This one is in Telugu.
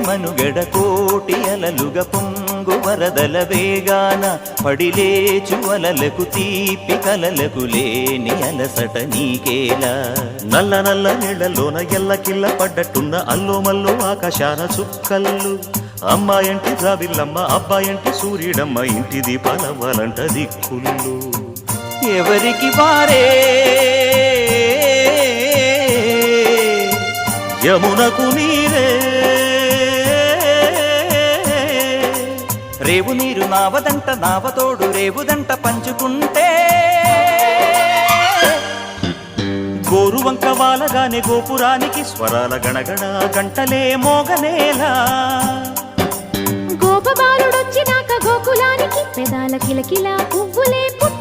మనుగడ కోటి అలలుగా పొంగు వరదల వేగాన పడిలేచు అలలకు తీపి కలలకు లేని అలసట నీకేలా నల్ల నల్ల నీళ్లలోన ఎల్లకిల్ల పడ్డట్టున్న అల్లో మల్లో ఆకాశాన చుక్కల్లు అమ్మాయంటి రావిల్లమ్మ అబ్బాయంటి సూర్యుడమ్మ ఇంటి దీపాలవ్వాలంట దిక్కులు ఎవరికి వారే యమునకు నీరే రేవు నీరు నావదంట నావతోడు రేవుదంట పంచుకుంటే గోరువంక వాలగానే గోపురానికి స్వరాల గణగణ గంటలే మోగనేలా గోపబాలుడొచ్చినాక గోకులానికి పెదాల కిలకిల పువ్వులే పుట్ట